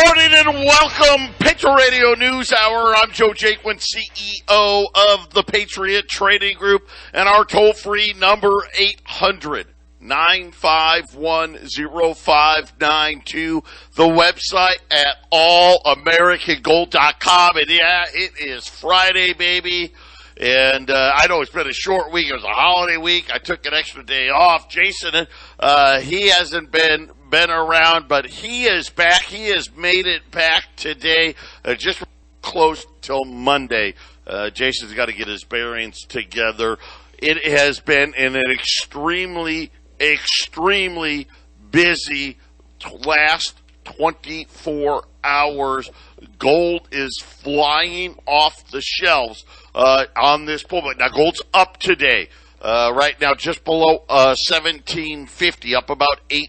morning and welcome, Patriot Radio News Hour. I'm Joe Jaquint, CEO of the Patriot Trading Group, and our toll-free number 800-951-0592. The website at allamericangold.com. And yeah, it is Friday, baby. And I know it's been a short week. It was a holiday week. I took an extra day off. Jason, he hasn't been around, but he is back. He has made it back today, just close till Monday. Jason's got to get his bearings together. It has been an extremely busy last 24 hours. Gold is flying off the shelves on this pullback. Now, gold's up today. Right now, just below 1750, up about $8.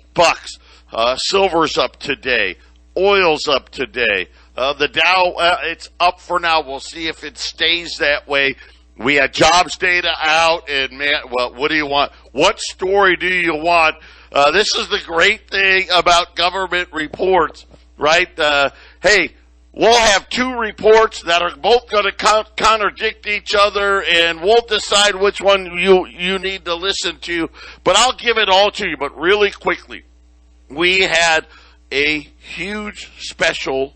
Silver's up today. Oil's up today. The Dow, it's up for now. We'll see if it stays that way. We had jobs data out, and man, well, what do you want? What story do you want? This is the great thing about government reports, right? Hey, we'll have two reports that are both going to contradict each other, and we'll decide which one you need to listen to. But I'll give it all to you. But really quickly, we had a huge special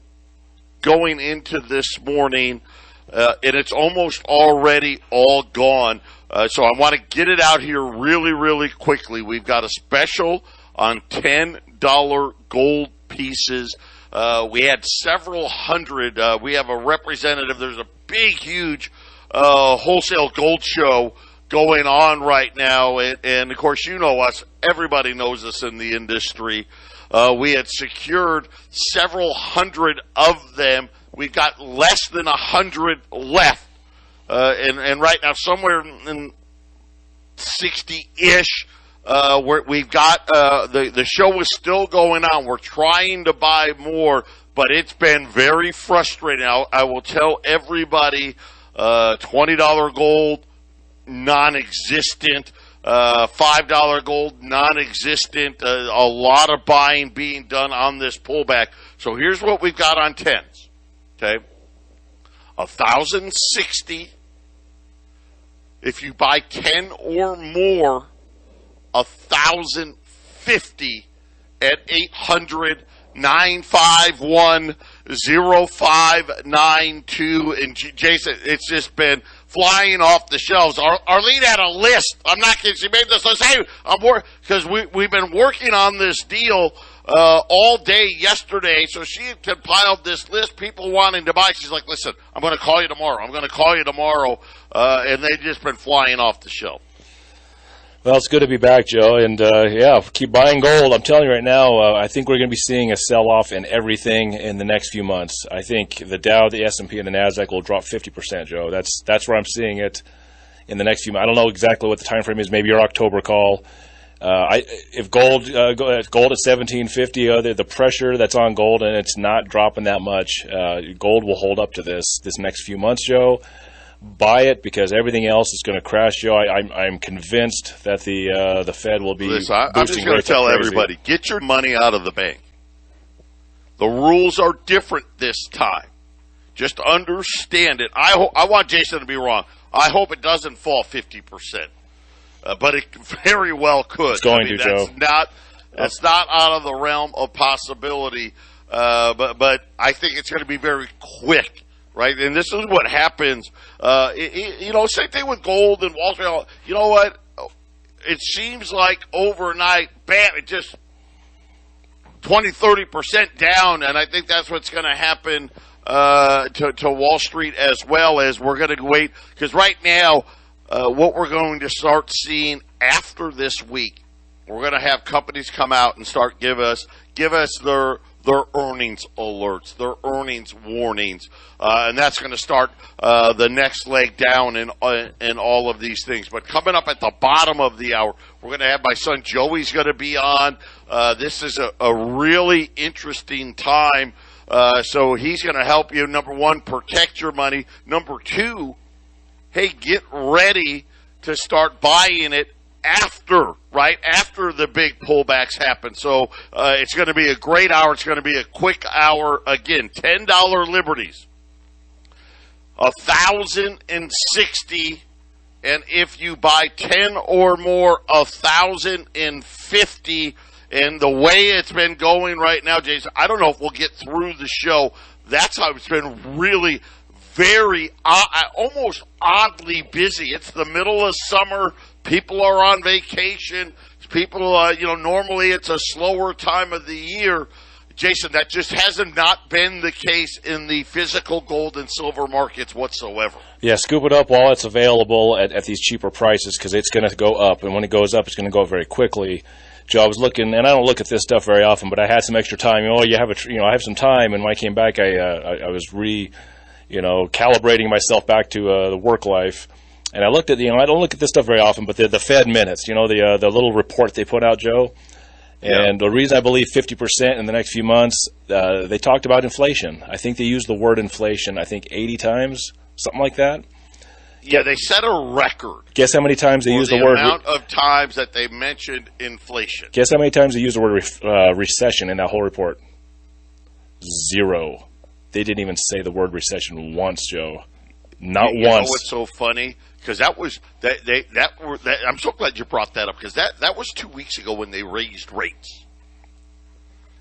going into this morning, and it's almost already all gone. So I want to get it out here really quickly. We've got a special on $10 gold pieces. We had several hundred. We have a representative. There's a big, huge wholesale gold show going on right now. And, of course, you know us. Everybody knows us in the industry. We had secured several hundred of them. We've got less than 100 left. And right now, somewhere in 60-ish, we've got the show is still going on. We're trying to buy more, but it's been very frustrating. I will tell everybody, $20 gold, non-existent. $5 gold, non-existent. A lot of buying being done on this pullback. So here's what we've got on 10s. Okay, 1,060. If you buy 10 or more, 1,050 at 800-951-0592. And Jason, it's just been flying off the shelves. Arlene had a list. I'm not kidding. She made this list. Hey, because we've been working on this deal all day yesterday. So she compiled this list, people wanting to buy. She's like, listen, I'm going to call you tomorrow. And they've just been flying off the shelf. Well, it's good to be back, Joe, and keep buying gold. I'm telling you right now, I think we're going to be seeing a sell-off in everything in the next few months. I think the Dow, the S&P, and the NASDAQ will drop 50%, Joe. That's where I'm seeing it in the next few months. I don't know exactly what the time frame is. Maybe your October call. If gold at 1750, the pressure that's on gold, and it's not dropping that much, gold will hold up to this next few months, Joe. Buy it because everything else is going to crash, Joe. I'm convinced that the Fed will be. Listen, I'm just going to tell everybody: get your money out of the bank. The rules are different this time. Just understand it. I want Jason to be wrong. I hope it doesn't fall 50%, but it very well could. It's going to, Joe. That's not out of the realm of possibility. But I think it's going to be very quick. Right, and this is what happens. Same thing with gold and Wall Street. You know what? It seems like overnight, bam, it just 20-30% down, and I think that's what's going to happen to Wall Street as well. As we're going to wait, because right now, what we're going to start seeing after this week, we're going to have companies come out and start give us their earnings alerts, their earnings warnings, and that's going to start the next leg down in all of these things. But coming up at the bottom of the hour, we're going to have my son Joey's going to be on. This is a really interesting time, so he's going to help you, number one, protect your money. Number two, hey, get ready to start buying it after the big pullbacks happen. So it's going to be a great hour. It's going to be a quick hour. Again, $10 liberties, 1,060, and if you buy 10 or more, 1,050. And the way it's been going right now, Jason, I don't know if we'll get through the show. That's how it's been really very, almost oddly busy. It's the middle of summer. People are on vacation. People, normally it's a slower time of the year. Jason, that just hasn't not been the case in the physical gold and silver markets whatsoever. Yeah, scoop it up while it's available at these cheaper prices, because it's going to go up. And when it goes up, it's going to go up very quickly. Joe, I was looking, and I don't look at this stuff very often, but I had some extra time. I have some time, and when I came back, I was calibrating myself back to the work life, and I looked at, I don't look at this stuff very often, but the Fed minutes, the little report they put out, Joe, and the reason I believe 50% in the next few months, they talked about inflation. I think they used the word inflation, 80 times, something like that. Yeah, they set a record. Guess how many times they used the word... the amount of times that they mentioned inflation. Guess how many times they used the word recession in that whole report? 0. They didn't even say the word recession once, Joe. Not once. You know what's so funny? Because that was... I'm so glad you brought that up, because that was 2 weeks ago when they raised rates.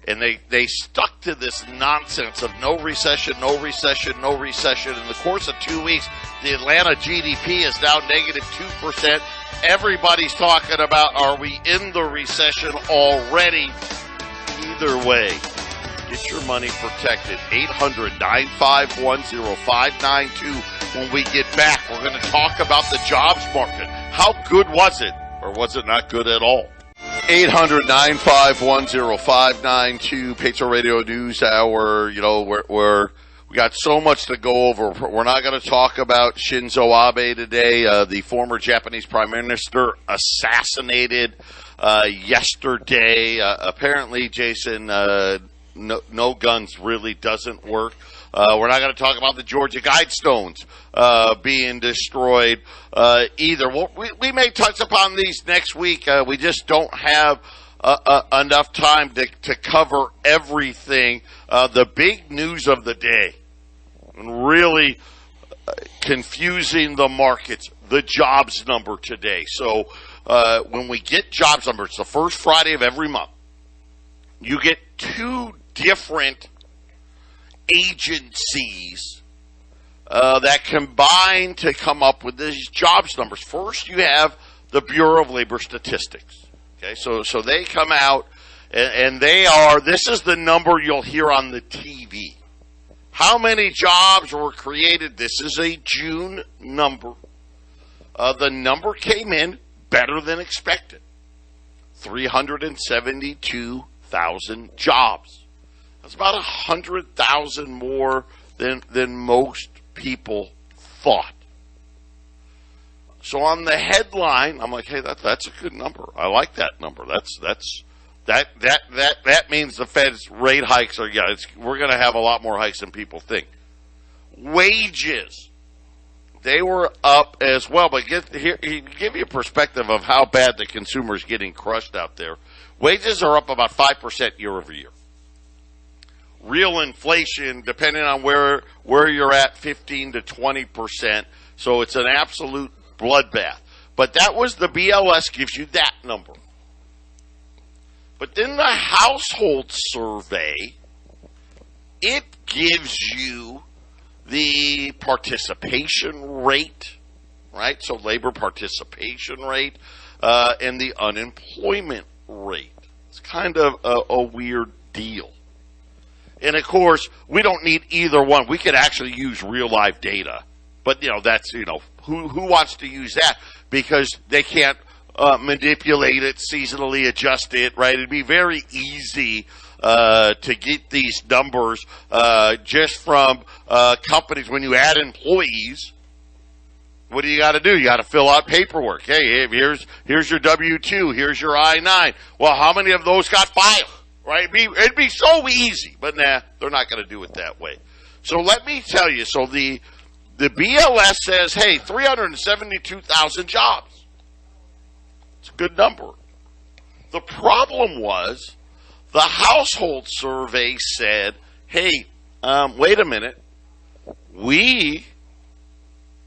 And they stuck to this nonsense of no recession, no recession, no recession. In the course of 2 weeks, the Atlanta GDP is now negative 2%. Everybody's talking about, are we in the recession already? Either way, get your money protected. 800-951-0592. When we get back, we're going to talk about the jobs market. How good was it, or was it not good at all? 800-951-0592, Patriot Radio News Hour. We got so much to go over. We're not going to talk about Shinzo Abe today, the former Japanese Prime Minister assassinated yesterday. Apparently, Jason, no guns really doesn't work. We're not going to talk about the Georgia Guidestones being destroyed either. We may touch upon these next week. We just don't have enough time to cover everything. The big news of the day, and really confusing the markets, the jobs number today. So when we get jobs numbers, it's the first Friday of every month. You get two different agencies that combine to come up with these jobs numbers. First, you have the Bureau of Labor Statistics. Okay, so they come out, and this is the number you'll hear on the TV. How many jobs were created? This is a June number. The number came in better than expected. 372,000 jobs. That's about 100,000 more than most people thought. So on the headline, I'm like, hey, that's a good number. I like that number. That means the Fed's rate hikes are we're going to have a lot more hikes than people think. Wages, they were up as well, but give you a perspective of how bad the consumer is getting crushed out there. Wages are up about 5% year over year. Real inflation, depending on where you're at, 15 to 20%. So it's an absolute bloodbath. But that was the BLS gives you that number. But then the household survey, it gives you the participation rate, right? So labor participation rate and the unemployment rate. It's kind of a weird deal. And, of course, we don't need either one. We could actually use real live data. But, that's, who wants to use that? Because they can't manipulate it, seasonally adjust it, right? It'd be very easy to get these numbers just from companies. When you add employees, what do you got to do? You got to fill out paperwork. Hey, here's your W-2. Here's your I-9. Well, how many of those got filed? Right? It'd be so easy, but they're not going to do it that way. So let me tell you. So the BLS says, hey, 372,000 jobs. It's a good number. The problem was the household survey said, hey, wait a minute. We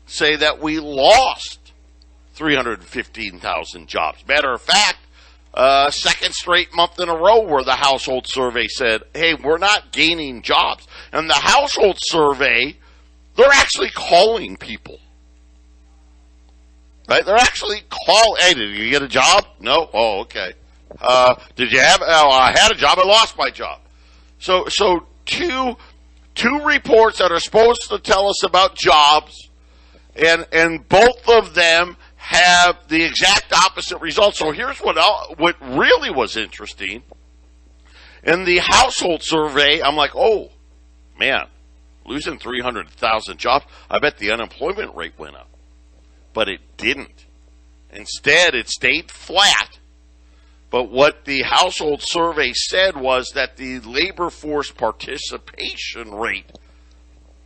say that we lost 315,000 jobs. Matter of fact, second straight month in a row where the household survey said, hey, we're not gaining jobs. And the household survey, they're actually calling people. Right? They're actually calling, hey, did you get a job? No? Oh, okay. Did you have, I had a job, I lost my job. So two reports that are supposed to tell us about jobs, and both of them have the exact opposite results. So here's what really was interesting. In the household survey, I'm like, oh, man, losing 300,000 jobs, I bet the unemployment rate went up. But it didn't. Instead, it stayed flat. But what the household survey said was that the labor force participation rate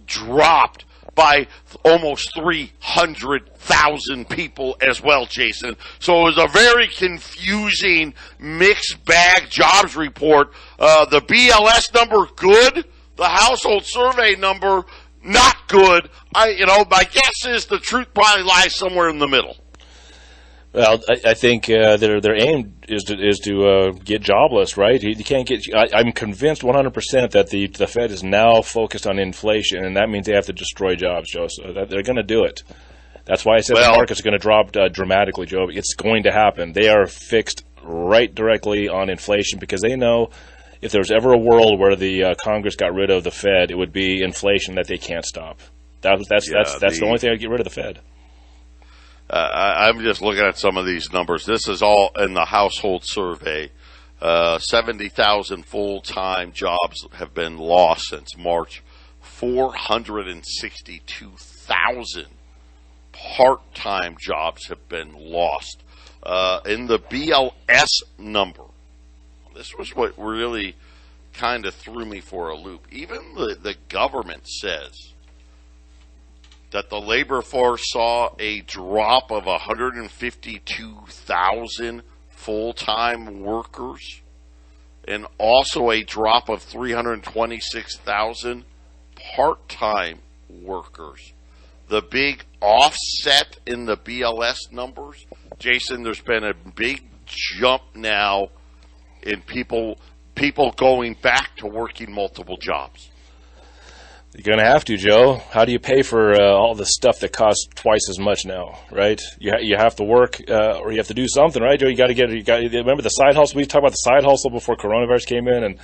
dropped by almost 300,000 people as well, Jason. So it was a very confusing mixed bag jobs report. The BLS number, good. The household survey number, not good. My guess is the truth probably lies somewhere in the middle. Well, I think their aim is to get jobless, right? You can't get. I'm convinced 100% that the Fed is now focused on inflation, and that means they have to destroy jobs, Joe. So they're going to do it. That's why I said the market's going to drop dramatically, Joe. It's going to happen. They are fixed right directly on inflation because they know if there was ever a world where the Congress got rid of the Fed, it would be inflation that they can't stop. That's the only thing I'd get rid of the Fed. I'm just looking at some of these numbers. This is all in the household survey. 70,000 full-time jobs have been lost since March. 462,000 part-time jobs have been lost. In the BLS number, this was what really kind of threw me for a loop. Even the government says that the labor force saw a drop of 152,000 full-time workers and also a drop of 326,000 part-time workers. The big offset in the BLS numbers, Jason, there's been a big jump now in people going back to working multiple jobs. You're going to have to, Joe. How do you pay for all the stuff that costs twice as much now, right? You have to work or you have to do something, right, Joe? You got to remember the side hustle. We talked about the side hustle before coronavirus came in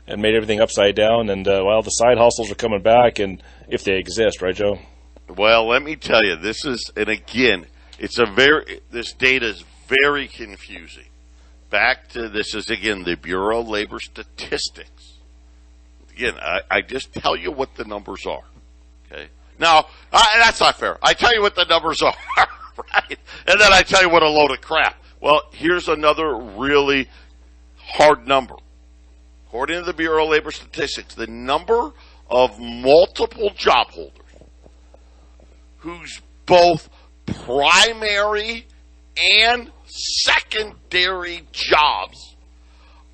and made everything upside down. And, the side hustles are coming back, and if they exist, right, Joe? Well, let me tell you, this data is very confusing. Back to this is, again, the Bureau of Labor Statistics. Again, I just tell you what the numbers are, okay? Now, that's not fair. I tell you what the numbers are, right? And then I tell you what a load of crap. Well, here's another really hard number. According to the Bureau of Labor Statistics, the number of multiple job holders whose both primary and secondary jobs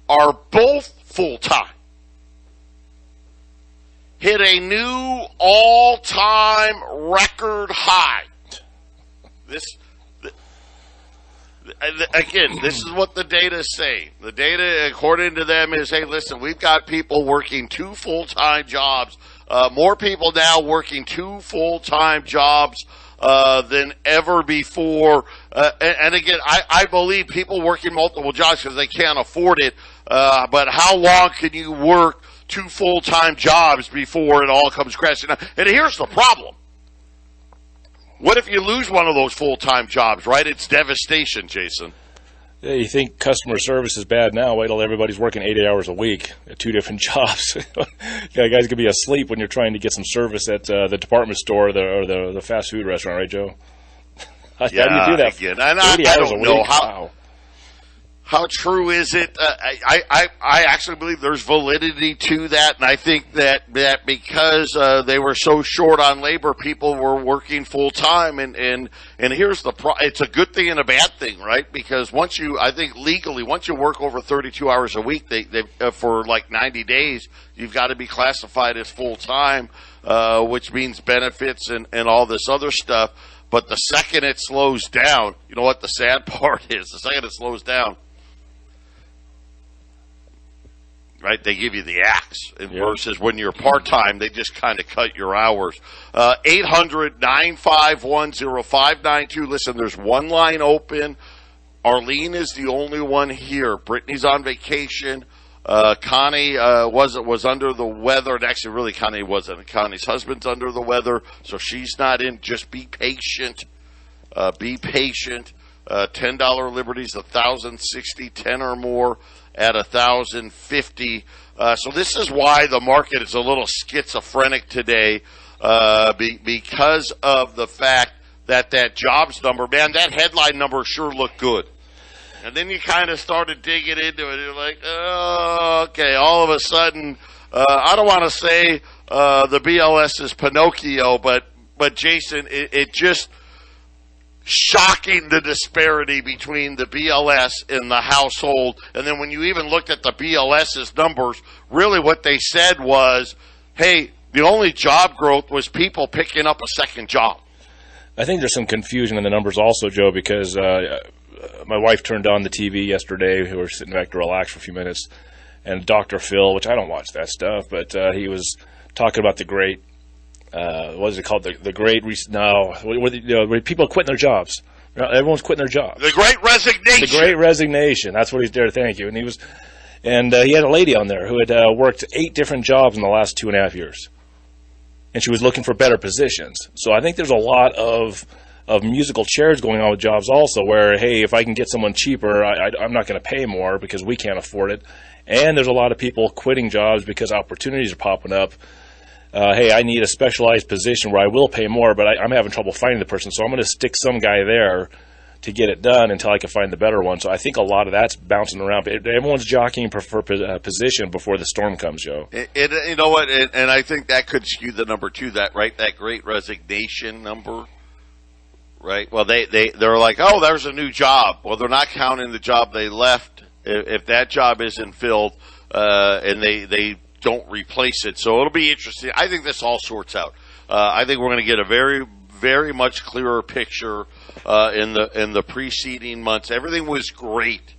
are both full-time hit a new all-time record high. This is what the data is saying. The data, according to them, is, hey, listen, we've got people working 2 full-time jobs, more people now working 2 full-time jobs than ever before. And again, I believe people working multiple jobs because they can't afford it, but how long can you work 2 full-time jobs before it all comes crashing down? And here's the problem. What if you lose one of those full-time jobs, right? It's devastation, Jason. Yeah, you think customer service is bad now. Wait till everybody's working 80 hours a week at 2 different jobs. You guys could be asleep when you're trying to get some service at the department store or the fast food restaurant, right, Joe? How do you do that? Again, and I don't know How true is it? I actually believe there's validity to that, and I think that because they were so short on labor, people were working full time, and here's the it's a good thing and a bad thing, right? Because I think legally, once you work over 32 hours a week, they for like 90 days, you've got to be classified as full time, which means benefits and all this other stuff. But the second it slows down, you know what the sad part is? The second it slows down, right, they give you the axe. Versus when you're part-time, they just kind of cut your hours. 800-951-0592. Listen, there's one line open. Arlene is the only one here. Brittany's on vacation. Connie was under the weather. And actually, really, Connie wasn't. Connie's husband's under the weather, so she's not in. Just be patient. Be patient. $10 liberties, 1,060, 10 or more at 1,050. So this is why the market is a little schizophrenic today, because of the fact that jobs number, man, that headline number sure looked good. And then you kind of started digging into it. You're like, oh, okay, all of a sudden, I don't want to say the BLS is Pinocchio, but Jason, it just shocking the disparity between the BLS and the household. And then when you even looked at the BLS's numbers, really what they said was, hey, the only job growth was people picking up a second job. I think there's some confusion in the numbers also, Joe, because my wife turned on the TV yesterday. We were sitting back to relax for a few minutes, and Dr. Phil, which I don't watch that stuff, but he was talking about the great what is it called? The great where people are quitting their jobs. Everyone's quitting their jobs. The Great Resignation. The Great Resignation. That's what he's there. Thank you. And he had a lady on there who had worked 8 different jobs in the last 2.5 years, and she was looking for better positions. So I think there's a lot of musical chairs going on with jobs also, where hey, if I can get someone cheaper, I'm not going to pay more because we can't afford it. And there's a lot of people quitting jobs because opportunities are popping up. Hey, I need a specialized position where I will pay more, but I'm having trouble finding the person, so I'm going to stick some guy there to get it done until I can find the better one. So I think a lot of that's bouncing around. Everyone's jockeying for position before the storm comes, Joe. You know what? And I think that could skew the number too. That right? That Great Resignation number, right? Well, they're like, oh, there's a new job. Well, they're not counting the job they left if that job isn't filled, and they don't replace it. So it'll be interesting. I think this all sorts out. I think we're going to get a very, very much clearer picture in the preceding months. Everything was great.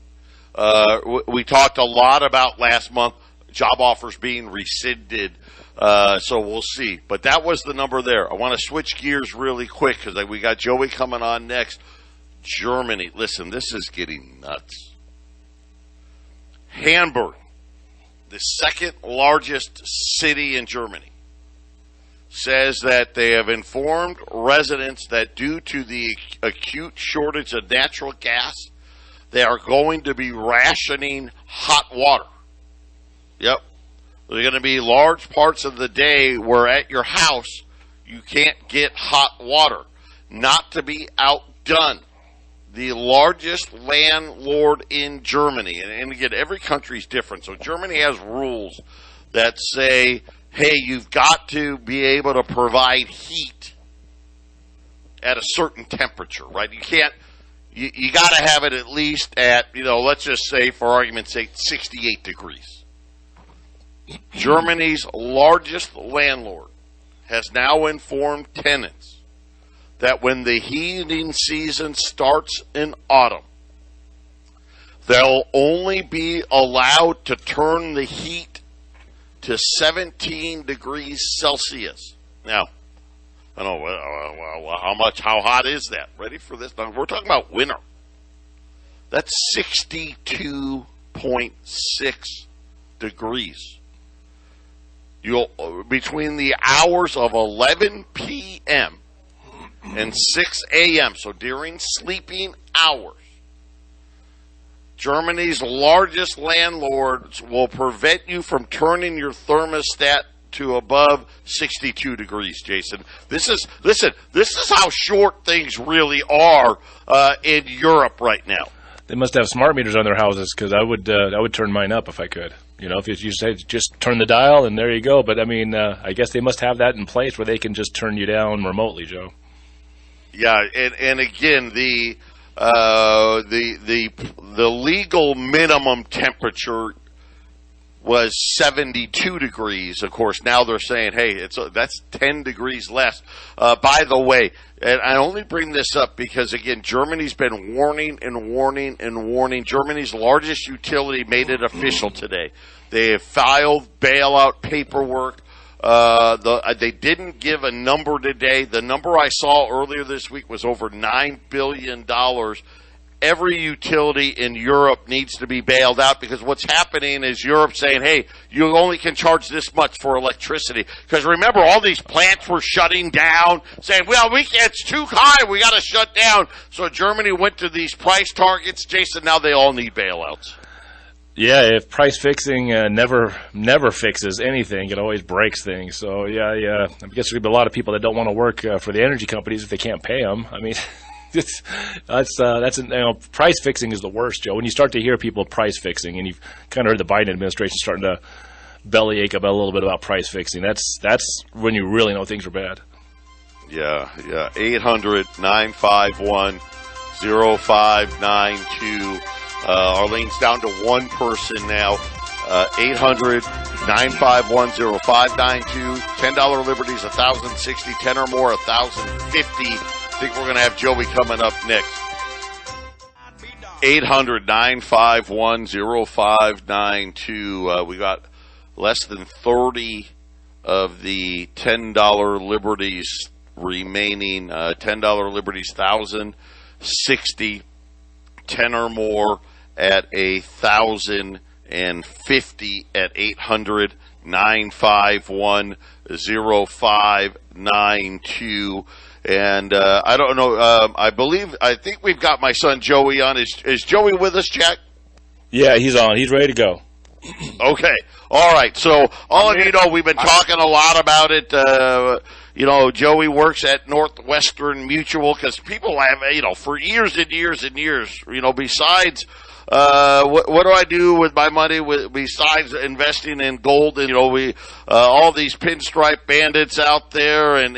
We talked a lot about last month job offers being rescinded. So we'll see. But that was the number there. I want to switch gears really quick because we got Joey coming on next. Germany. Listen, this is getting nuts. Hamburg, the second largest city in Germany, says that they have informed residents that due to the acute shortage of natural gas, they are going to be rationing hot water. Yep. There's going to be large parts of the day where at your house you can't get hot water. Not to be outdone, the largest landlord in Germany, and again, every country's different, so Germany has rules that say, hey, you've got to be able to provide heat at a certain temperature, right? You can't, you got to have it at least at, let's just say, for argument's sake, 68 degrees. Germany's largest landlord has now informed tenants that when the heating season starts in autumn, they'll only be allowed to turn the heat to 17 degrees Celsius. Now, I don't know, how hot is that? Ready for this? Now, we're talking about winter. That's 62.6 degrees. Between the hours of 11 p.m. and 6 a.m., so during sleeping hours, Germany's largest landlords will prevent you from turning your thermostat to above 62 degrees, Jason. This is how short things really are in Europe right now. They must have smart meters on their houses, because I would turn mine up if I could. If you say just turn the dial and there you go. But I mean, I guess they must have that in place where they can just turn you down remotely, Joe. Yeah, and again, the legal minimum temperature was 72 degrees. Of course, now they're saying, hey, that's 10 degrees less. By the way, and I only bring this up because, again, Germany's been warning and warning and warning. Germany's largest utility made it official today. They have filed bailout paperwork. They didn't give a number today. The number I saw earlier this week was over $9 billion. Every utility in Europe needs to be bailed out, because what's happening is Europe saying, hey, you only can charge this much for electricity. Because remember, all these plants were shutting down, saying, well, it's too high, we got to shut down. So Germany went to these price targets. Jason, now they all need bailouts. Yeah, if price fixing never fixes anything, it always breaks things. So, yeah, I guess there's going to be a lot of people that don't want to work for the energy companies if they can't pay them. I mean, price fixing is the worst, Joe. When you start to hear people price fixing, and you've kind of heard the Biden administration starting to bellyache about a little bit about price fixing, that's when you really know things are bad. Yeah. 800-951-0592. Arlene's down to one person now. 800-951-0592. $10 Liberties, 1,060. 10 or more, 1,050. I think we're going to have Joey coming up next. 800-951-0592. We got less than 30 of the $10 Liberties remaining. $10 Liberties, 1,060. 10 or more at 1,050 at 800-951-0592. And I don't know. I think we've got my son Joey on. Is Joey with us, Jack? Yeah, he's on. He's ready to go. Okay. All right. So all of you know, we've been talking a lot about it. Joey works at Northwestern Mutual, because people have, for years and years and years, besides, what do I do with my money besides investing in gold? And, all these pinstripe bandits out there, and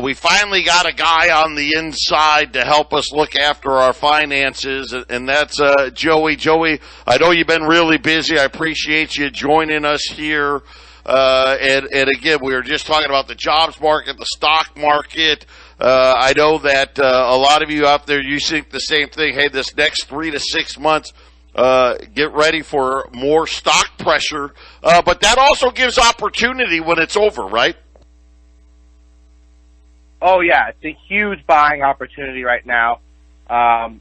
we finally got a guy on the inside to help us look after our finances, and that's Joey. Joey, I know you've been really busy. I appreciate you joining us here. And again, we were just talking about the jobs market, the stock market. I know that a lot of you out there, you think the same thing. Hey, this next 3 to 6 months, get ready for more stock pressure. But that also gives opportunity when it's over, right? Oh, yeah. It's a huge buying opportunity right now.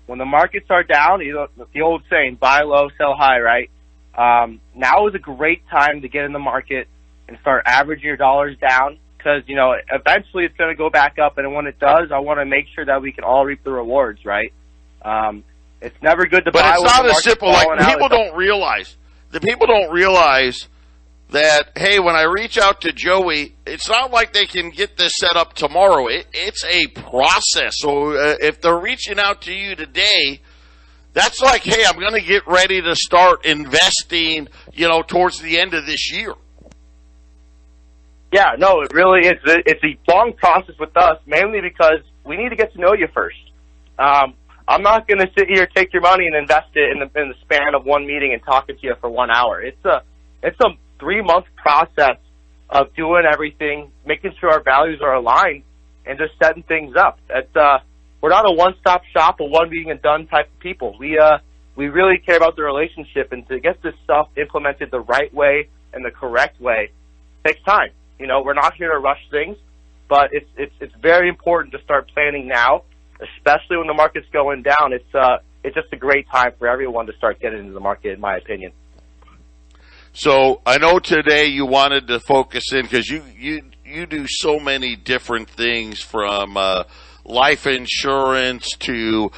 When the markets are down, the old saying, buy low, sell high, right? Now is a great time to get in the market and start averaging your dollars down, because, eventually it's going to go back up, and when it does, I want to make sure that we can all reap the rewards, right? It's never good to buy. But it's not as simple. Like, people don't realize. The people don't realize that, hey, when I reach out to Joey, it's not like they can get this set up tomorrow. It's a process. So if they're reaching out to you today, that's like, hey, I'm going to get ready to start investing, towards the end of this year. Yeah, no, it really is. It's a long process with us, mainly because we need to get to know you first. I'm not going to sit here, take your money, and invest it in the span of one meeting and talking to you for 1 hour. It's a 3-month process of doing everything, making sure our values are aligned, and just setting things up. We're not a one-stop shop, a one meeting and done type of people. We really care about the relationship, and to get this stuff implemented the right way and the correct way takes time. We're not here to rush things, but it's very important to start planning now, especially when the market's going down. It's just a great time for everyone to start getting into the market, in my opinion. So I know today you wanted to focus in, because you do so many different things, from life insurance to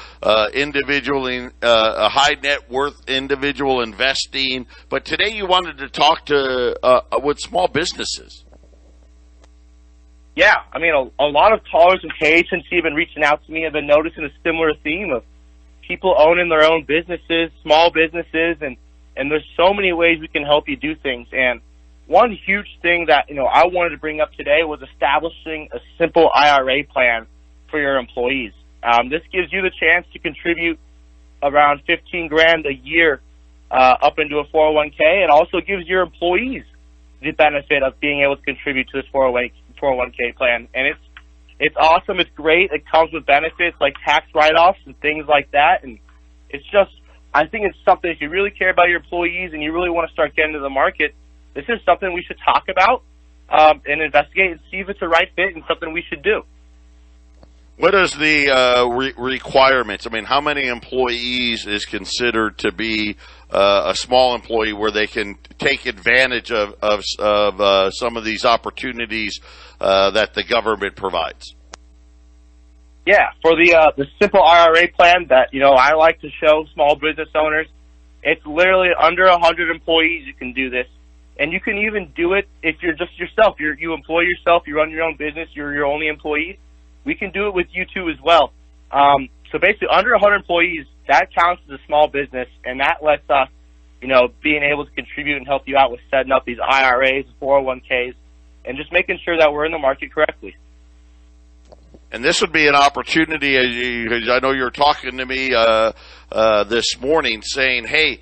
individual high net worth individual investing. But today you wanted to talk to with small businesses. Yeah, I mean, a lot of callers and agents even reaching out to me have been noticing a similar theme of people owning their own businesses, small businesses, and there's so many ways we can help you do things. And one huge thing that, I wanted to bring up today was establishing a simple IRA plan for your employees. This gives you the chance to contribute around $15,000 a year up into a 401k. It also gives your employees the benefit of being able to contribute to this 401k plan. And it's awesome. It's great. It comes with benefits like tax write-offs and things like that. And it's just, I think it's something, if you really care about your employees and you really want to start getting to the market, this is something we should talk about and investigate and see if it's a right fit and something we should do. What is the requirements? I mean, how many employees is considered to be a small employee where they can take advantage of some of these opportunities that the government provides? Yeah, for the simple IRA plan that, I like to show small business owners, it's literally under 100 employees you can do this. And you can even do it if you're just yourself. You employ yourself, you run your own business, you're your only employee. We can do it with you too as well. So basically under 100 employees, that counts as a small business, and that lets us, being able to contribute and help you out with setting up these IRAs, 401ks, and just making sure that we're in the market correctly. And this would be an opportunity, as I know you're talking to me this morning, saying, hey,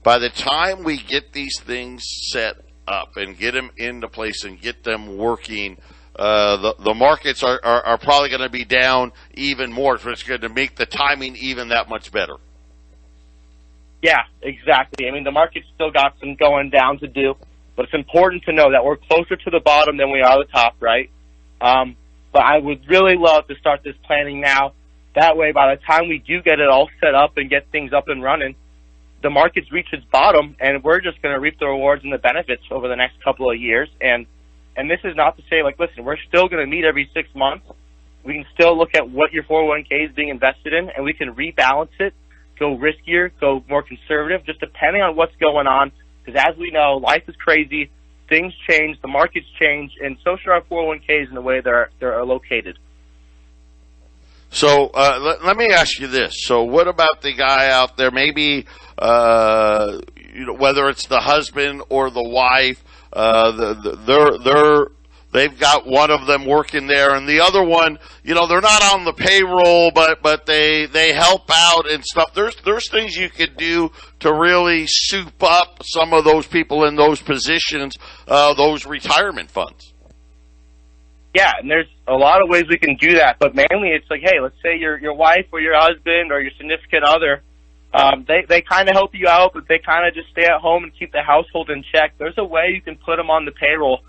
by the time we get these things set up and get them into place and get them working, the markets are probably going to be down even more, so it's going to make the timing even that much better. Yeah, exactly. I mean, the market's still got some going down to do, but it's important to know that we're closer to the bottom than we are the top, right? But I would really love to start this planning now. That way, by the time we do get it all set up and get things up and running, the market's reached its bottom, and we're just going to reap the rewards and the benefits over the next couple of years. And this is not to say, listen, we're still going to meet every 6 months. We can still look at what your 401k is being invested in, and we can rebalance it, go riskier, go more conservative, just depending on what's going on. Because as we know, life is crazy. Things change, the markets change, and so should our 401ks in the way they're located. So let me ask you this. So what about the guy out there, maybe whether it's the husband or the wife, they've got one of them working there, and the other one, they're not on the payroll, but they help out and stuff. There's things you could do to really soup up some of those people in those positions, those retirement funds. Yeah, and there's a lot of ways we can do that, but mainly it's like, hey, let's say your wife or your husband or your significant other, they kind of help you out, but they kind of just stay at home and keep the household in check. There's a way you can put them on the payroll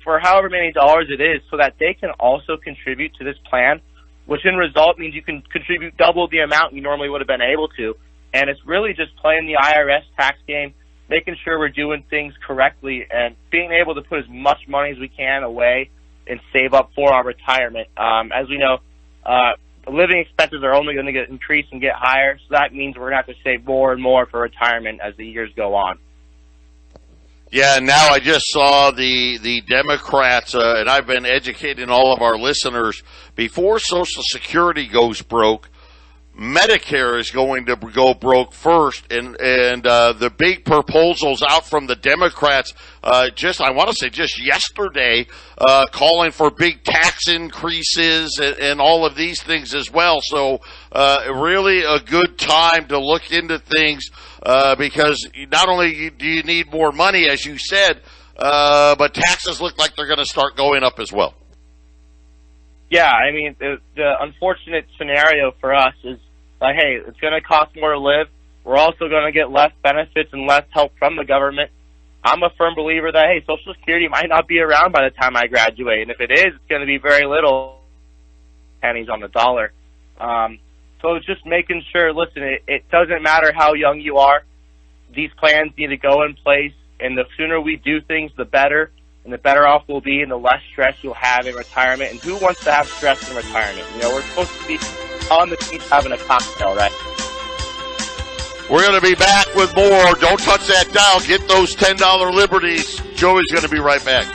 for however many dollars it is so that they can also contribute to this plan, which in result means you can contribute double the amount you normally would have been able to. And it's really just playing the IRS tax game, making sure we're doing things correctly, and being able to put as much money as we can away and save up for our retirement. As we know, living expenses are only going to get increased and get higher, so that means we're going to have to save more and more for retirement as the years go on. Yeah, now I just saw the Democrats, and I've been educating all of our listeners, before Social Security goes broke, Medicare is going to go broke first, and the big proposals out from the Democrats, I want to say just yesterday, calling for big tax increases and all of these things as well. So really a good time to look into things, because not only do you need more money, as you said, but taxes look like they're going to start going up as well. Yeah, I mean, the unfortunate scenario for us is, hey, it's going to cost more to live. We're also going to get less benefits and less help from the government. I'm a firm believer that, hey, Social Security might not be around by the time I graduate. And if it is, it's going to be very little, pennies on the dollar. So it's just making sure, listen, it doesn't matter how young you are. These plans need to go in place, and the sooner we do things, the better. And the better off we'll be and the less stress you'll have in retirement. And who wants to have stress in retirement? We're supposed to be on the beach having a cocktail, right? We're going to be back with more. Don't touch that dial. Get those $10 liberties. Joey's going to be right back.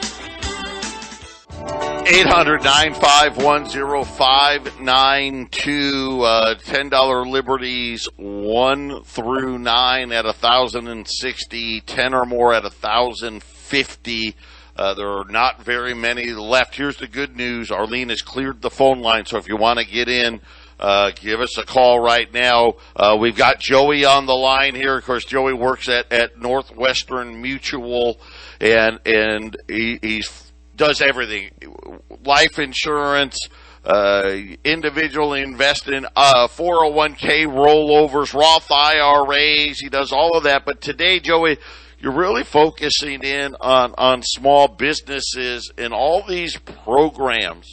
800-951-0592, $10 liberties 1 through 9 at 1,060, 10 or more at 1,050. There are not very many left. Here's the good news. Arlene has cleared the phone line, so if you want to get in, give us a call right now. We've got Joey on the line here. Of course, Joey works at Northwestern Mutual, and he does everything. Life insurance, individual investing, 401k rollovers, Roth IRAs. He does all of that. But today, Joey, you're really focusing in on small businesses and all these programs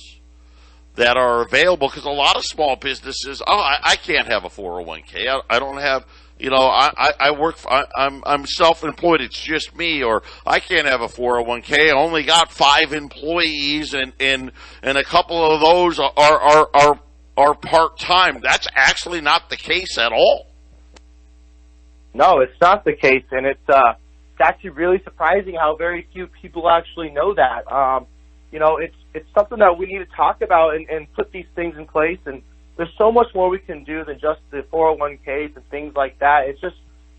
that are available, because a lot of small businesses, I can't have a 401k. I don't have, I work, I'm self-employed. It's just me, or I can't have a 401k. I only got 5 employees, and a couple of those are part-time. That's actually not the case at all. No, it's not the case, and it's actually really surprising how very few people actually know that. It's something that we need to talk about and put these things in place. And there's so much more we can do than just the 401ks and things like that.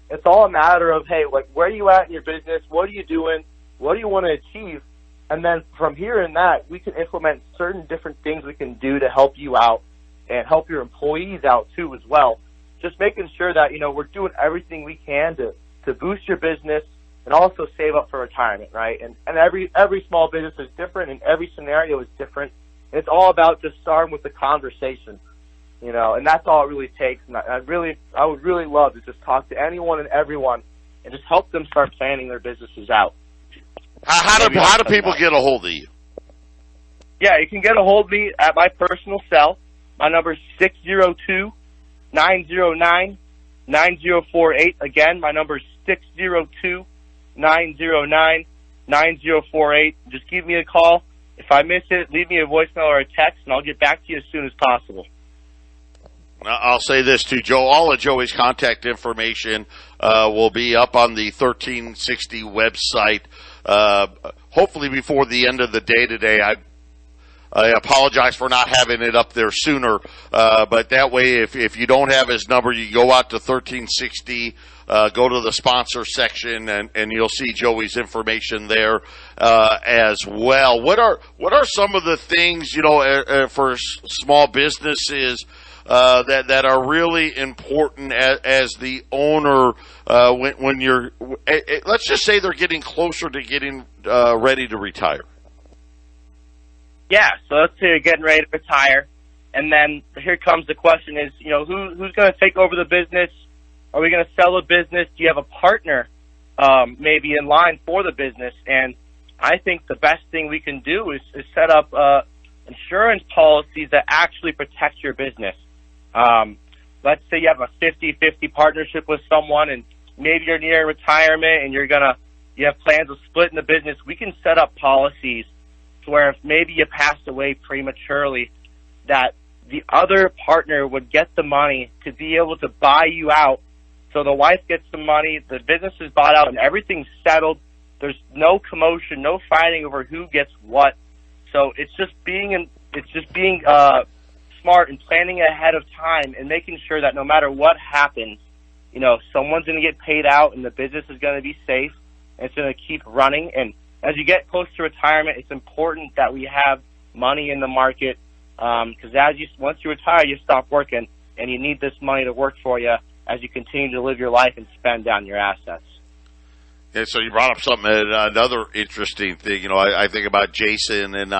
It's all a matter of, hey, like, where are you at in your business? What are you doing? What do you want to achieve? And then from here in that, we can implement certain different things we can do to help you out and help your employees out too as well. Just making sure that, we're doing everything we can to boost your business and also save up for retirement, right? And every small business is different, and every scenario is different. And it's all about just starting with the conversation, and that's all it really takes. And I would really love to just talk to anyone and everyone and just help them start planning their businesses out. How do people get a hold of you? Yeah, you can get a hold of me at my personal cell. My number is 602-909-9048. Again, my number is 602-909-9048. Just give me a call. If I miss it, leave me a voicemail or a text, and I'll get back to you as soon as possible. I'll say this too, Joe. All of Joey's contact information will be up on the 1360 website, hopefully before the end of the day today. I apologize for not having it up there sooner, but that way, if you don't have his number, you go out to 1360, go to the sponsor section, and you'll see Joey's information there as well. What are some of the things for small businesses that are really important as the owner when you're, let's just say they're getting closer to getting ready to retire? Yeah, so let's say you're getting ready to retire, and then here comes the question is, who's going to take over the business? Are we going to sell the business? Do you have a partner maybe in line for the business? And I think the best thing we can do is set up insurance policies that actually protect your business. Let's say you have a 50-50 partnership with someone, and maybe you're near retirement and you have plans of splitting the business. We can set up policies to where if maybe you passed away prematurely, that the other partner would get the money to be able to buy you out. So the wife gets the money, the business is bought out, and everything's settled. There's no commotion, no fighting over who gets what. So it's just being smart and planning ahead of time and making sure that no matter what happens, someone's going to get paid out and the business is going to be safe and it's going to keep running. And as you get close to retirement, it's important that we have money in the market because once you retire, you stop working, and you need this money to work for you as you continue to live your life and spend down your assets. And so you brought up another interesting thing. I think about Jason and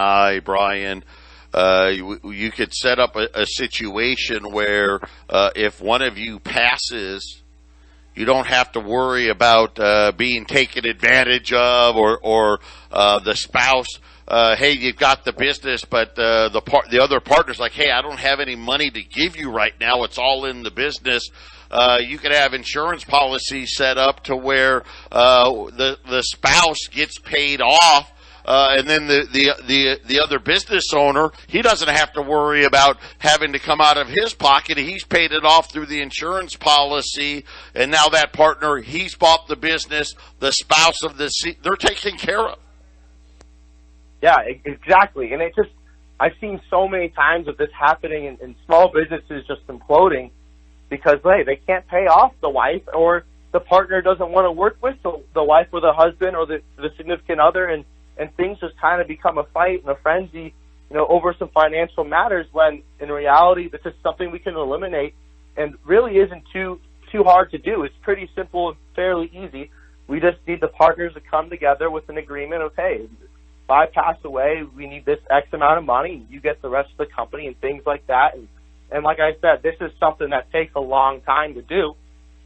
Brian. You could set up a situation where if one of you passes, you don't have to worry about being taken advantage of, or the spouse. Hey, you've got the business, but the other partner's like, hey, I don't have any money to give you right now. It's all in the business. You could have insurance policies set up to where the spouse gets paid off. And then the other business owner, he doesn't have to worry about having to come out of his pocket. He's paid it off through the insurance policy, and now that partner, he's bought the business. The spouse of they're taken care of. Yeah, exactly. And I've seen so many times of this happening in small businesses just imploding because, hey, they can't pay off the wife, or the partner doesn't want to work with the wife or the husband or the significant other, and things just kind of become a fight and a frenzy, over some financial matters, when in reality this is something we can eliminate and really isn't too hard to do. It's pretty simple and fairly easy. We just need the partners to come together with an agreement of, hey, if I pass away, we need this X amount of money, you get the rest of the company, and things like that. And like I said, this is something that takes a long time to do.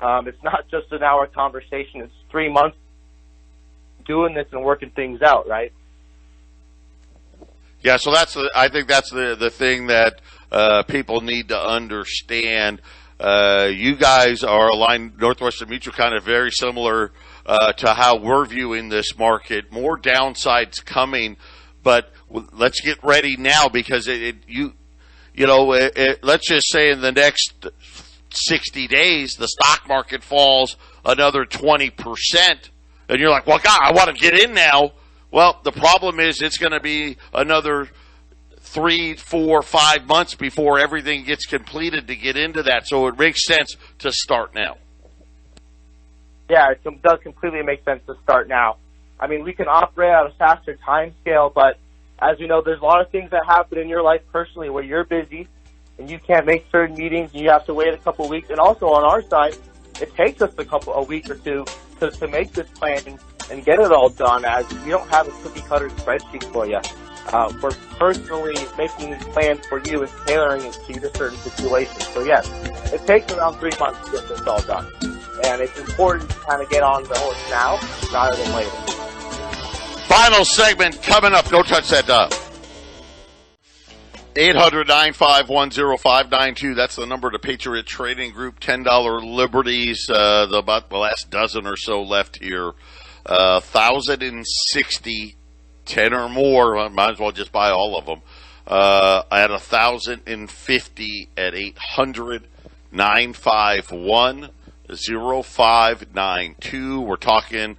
It's not just an hour conversation. It's 3 months doing this and working things out, right? Yeah, so I think that's the thing that people need to understand. You guys are aligned, Northwestern Mutual, kind of very similar to how we're viewing this market. More downsides coming, but let's get ready now, because let's just say in the next 60 days, the stock market falls another 20%, and you're like, well, God, I want to get in now. Well, the problem is it's going to be another 3, 4, 5 months before everything gets completed to get into that. So it makes sense to start now. Yeah, it does completely make sense to start now. I mean, we can operate at a faster time scale, but as you know, there's a lot of things that happen in your life personally where you're busy and you can't make certain meetings and you have to wait a couple of weeks. And also on our side, it takes us a week or two to make this plan and get it all done, as we don't have a cookie-cutter spreadsheet for you. We're personally making these plans for you and tailoring it to your certain situations. So yes, it takes around 3 months to get this all done. And it's important to kind of get on the horse now rather than later. Final segment coming up. Don't touch that dial. 800-951-0592. That's the number to Patriot Trading Group. $10 liberties. About the last dozen or so left here. 1,060, 10 or more. Might as well just buy all of them. At 1,050 at 800-951-0592. We're talking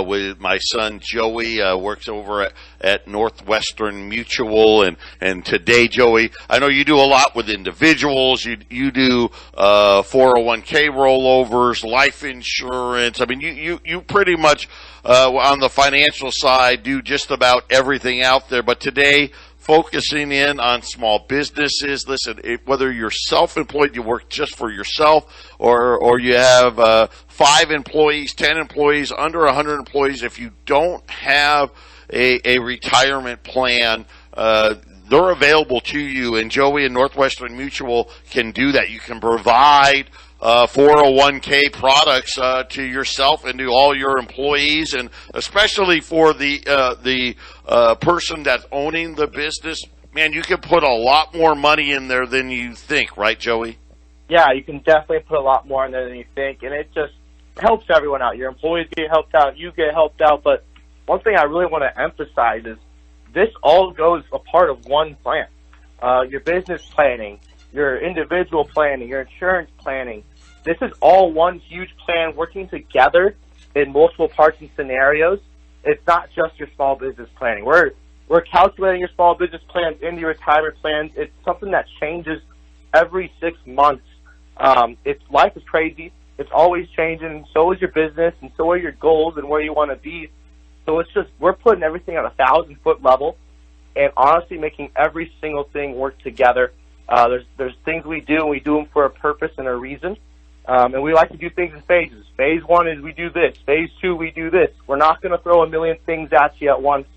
with my son Joey, works over at Northwestern Mutual, and today, Joey, I know you do a lot with individuals. You do 401k rollovers, life insurance. I mean, you pretty much on the financial side do just about everything out there. But today, focusing in on small businesses. Listen, whether you're self-employed, you work just for yourself, or you have 5 employees, 10 employees, under 100 employees, if you don't have a retirement plan, they're available to you, and Joey and Northwestern Mutual can do that. You can provide 401k products to yourself and to all your employees, and especially for the person that's owning the business. Man, you can put a lot more money in there than you think, right, Joey? Yeah, you can definitely put a lot more in there than you think, and it just helps everyone out. Your employees get helped out, you get helped out, but one thing I really want to emphasize is this all goes a part of one plan. Your business planning, your individual planning, your insurance planning. This is all one huge plan working together in multiple parts and scenarios. It's not just your small business planning. We're calculating your small business plans into your retirement plans. It's something that changes every 6 months. Life is crazy. It's always changing, and so is your business, and so are your goals and where you want to be. So it's just, we're putting everything at 1,000-foot level and honestly making every single thing work together. There's things we do, and we do them for a purpose and a reason. And we like to do things in phases. Phase 1 is we do this. Phase 2, we do this. We're not going to throw a million things at you at once,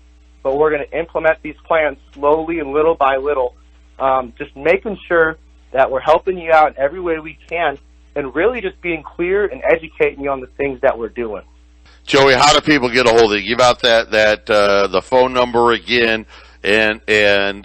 but we're going to implement these plans slowly and little by little, just making sure that we're helping you out in every way we can, and really just being clear and educating you on the things that we're doing. Joey, how do people get a hold of you? Give out the phone number again, and again,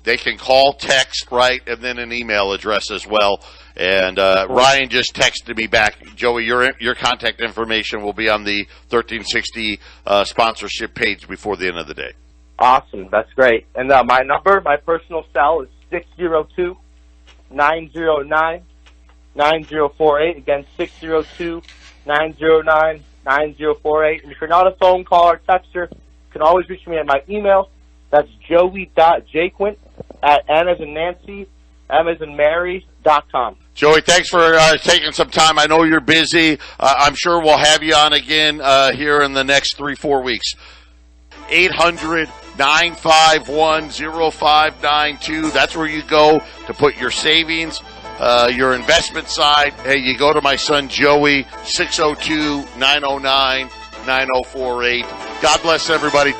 they can call, text, right, and then an email address as well. And Ryan just texted me back. Joey, your contact information will be on the 1360 sponsorship page before the end of the day. Awesome, that's great. And my number, my personal cell is 602-909-9048. Again, 602-909-9048. And if you're not a phone call or texter, can always reach me at my email. That's joey.jaquint at N as in Nancy, M as in Mary.com. Joey, thanks for taking some time. I know you're busy. I'm sure we'll have you on again here in the next 3-4 weeks. 800-951-0592. That's where you go to put your savings, your investment side. Hey, you go to my son Joey, 602-909-9048. God bless everybody.